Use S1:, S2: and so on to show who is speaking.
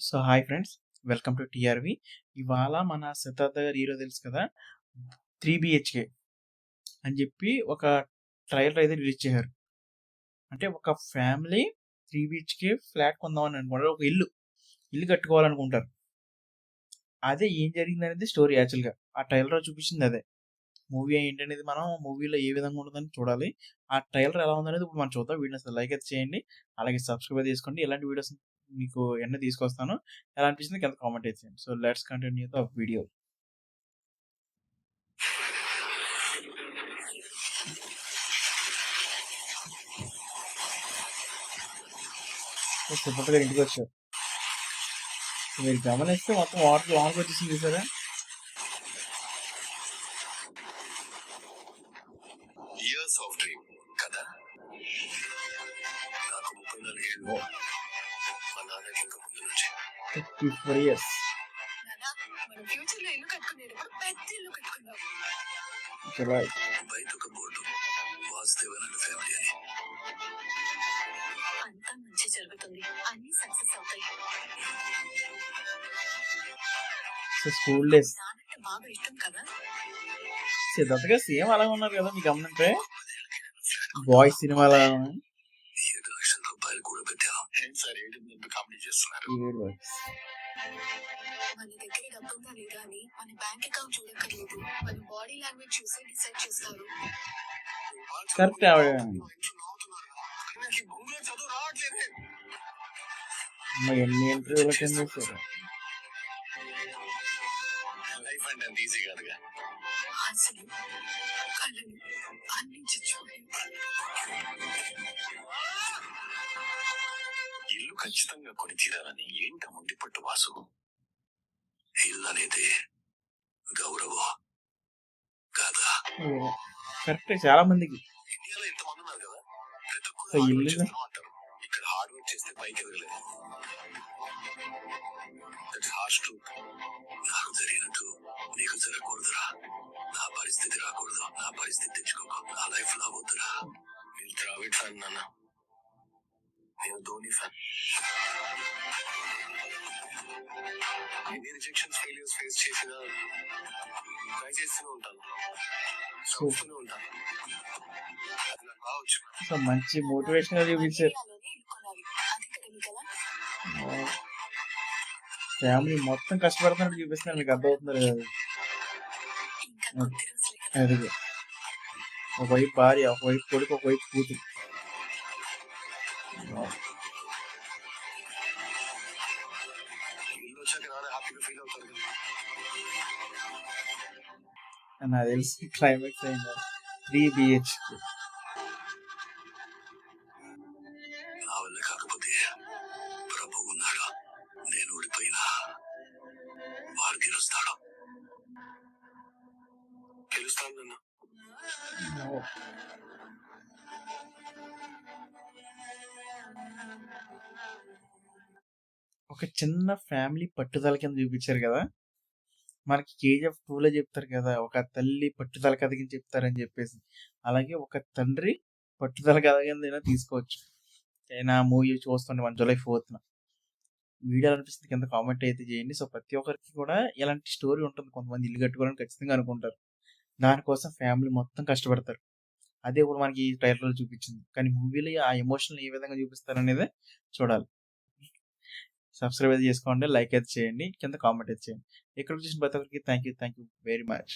S1: So hi friends, welcome to TRV. ఇవాళ మన సిద్ధార్థ గారు హీరో తెలుసు కదా, 3 BHK అని చెప్పి ఒక ట్రైలర్ అయితే రిలీజ్ చేశారు. అంటే ఒక ఫ్యామిలీ 3 BHK ఫ్లాట్ కొందామని అనుకుంటారు, ఒక ఇల్లు కట్టుకోవాలనుకుంటారు. అదే ఏం జరిగింది అనేది స్టోరీ. యాక్చువల్గా ఆ ట్రైలర్ చూపించింది అదే. మూవీ ఏంటనేది మనం మూవీలో ఏ విధంగా ఉంటుందని చూడాలి. ఆ ట్రైలర్ ఎలా ఉందనేది ఇప్పుడు మనం చూద్దాం. వీడియోని అసలు లైక్ అయితే చేయండి, అలాగే సబ్స్క్రైబ్ చేసుకోండి. ఇలాంటి వీడియోస్ మీకు ఎన్నో తీసుకొస్తాను. ఎలా అనిపించింది కింద కామెంట్ అయితే చేయండి. So let's continue the video. Siddhartha గారు ఇంటికి వచ్చారు. మీరు గమనిస్తే మొత్తం వాటర్ లాంగ్ వచ్చేసింది సరే.
S2: ఇయర్స్ ఆఫ్ డ్రీమ్ కదా. నాకు 34 ఏళ్ళు. మా నాన్నకి ఇంకా ముందు నుంచి
S1: 34 years.
S2: మన ఫ్యూచర్ లో ఇల్లు కట్టుకునేటప్పుడు పెద్ద ఇల్లు కట్టుకున్నాం. బయట ఒక బోర్డు, వాసుదేవన్ ఫ్యామిలీ అని. అంతా మంచి జరుగుతుంది, అన్ని సక్సెస్ అవుతాయి.
S1: స్కూల్ డేస్
S2: నాన్నకి బాగా ఇష్టం కదా.
S1: సిద్ధార్థ గారు సేమ్ అలా ఉన్నారు కదా, మీకు గమనింటే బాయ్స్ సినిమాలో
S2: 7 లక్షల రూపాయలు కూడా పెట్టాం. సార్ ఏంటి కామెడీ చేస్తున్నారు? మన దగ్గర డబ్బుందా లేదా అని మన బ్యాంక్ అకౌంట్ చూడక్కర్లేదు, మన బాడీ లాంగ్వేజ్ చూసి డిసైడ్ చేస్తారు.
S1: కరెక్ట్.
S2: చదువు రావట్లేదు.
S1: ఎన్ని ఇంటర్వ్యూలు అటెండ్ చేశారు.
S2: లైఫ్ అంటే అంత ఈజీ కాదుగా. అసలు కళ్ళని అన్ని చచ్చిపోయాయి. ఇల్లు ఖచ్చితంగా కొని తీరాలని ఏంట ఉండి పట్టు వాసు. ఇల్లు అనేది గౌరవం కాదా?
S1: కరెక్ట్. చాలా మందికి
S2: ఇండియాలో ఇంతమంది ఉన్నారు కదా, ప్రతి ఒక్కరు అంటారు ఇక్కడ హార్డ్ వర్క్ చేస్తే పైకి ఎదగలేదు. నాకు జరిగినట్టు నీకు జరగకూడదురా. నా పరిస్థితి రాకూడదు, నా పరిస్థితి తెచ్చుకోకు. నా లైఫ్ లా వద్దురా. మీరు ద్రావిడ్ ఫ్యాన్ నాన్న, నేను ధోని ఫ్యాన్. ఎన్ని రిజెక్షన్స్, ఫెయిలియర్స్ ఫేస్ చేసినా ట్రై చేస్తూనే ఉంటాను, చూస్తూనే ఉంటాను. అది నాకు కావచ్చు.
S1: మంచి మోటివేషన్ చూపించారు. ఫ్యామిలీ మొత్తం కష్టపడుతున్నట్టు చూపిస్తున్నారు, మీకు అర్థమవుతున్నారు కదా. అది ఒకవైపు భార్య, ఒకవైపు కొడుకు, ఒకవైపు కూతురు. నాకు తెలిసి క్లైమాక్స్ అయింది 3 BHK.
S2: నా వల్ల కాకపోతే ప్రభు ఉన్నాడు, నేను ఓడిపోయినా వాడు గెలుస్తాడు. గెలుస్తాను నన్ను.
S1: ఒక చిన్న ఫ్యామిలీ పట్టుదల కింద చూపించారు కదా. మనకి KGF 2లో చెప్తారు కదా, ఒక తల్లి పట్టుదల కథ కింద చెప్తారని చెప్పేసి, అలాగే ఒక తండ్రి పట్టుదల కథ కింద తీసుకోవచ్చు. నేను మూవీ చూస్తుండే 1 July 4th వీడియో అనిపిస్తుంది కింద కామెంట్ అయితే చేయండి. సో ప్రతి ఒక్కరికి కూడా ఇలాంటి స్టోరీ ఉంటుంది. కొంతమంది ఇల్లు కట్టుకోవాలని ఖచ్చితంగా అనుకుంటారు, దానికోసం ఫ్యామిలీ మొత్తం కష్టపడతారు. అదే ఇప్పుడు మనకి ఈ ట్రైలర్లో చూపించింది. కానీ మూవీలో ఆ ఎమోషన్ ఏ విధంగా చూపిస్తారు అనేది చూడాలి. సబ్స్క్రైబ్ అయితే చేసుకోండి, లైక్ అయితే చేయండి, కింద కామెంట్ అయితే చేయండి. ఇక్కడ చూసిన ప్రతి ఒక్కరికి థ్యాంక్ యూ వెరీ మచ్.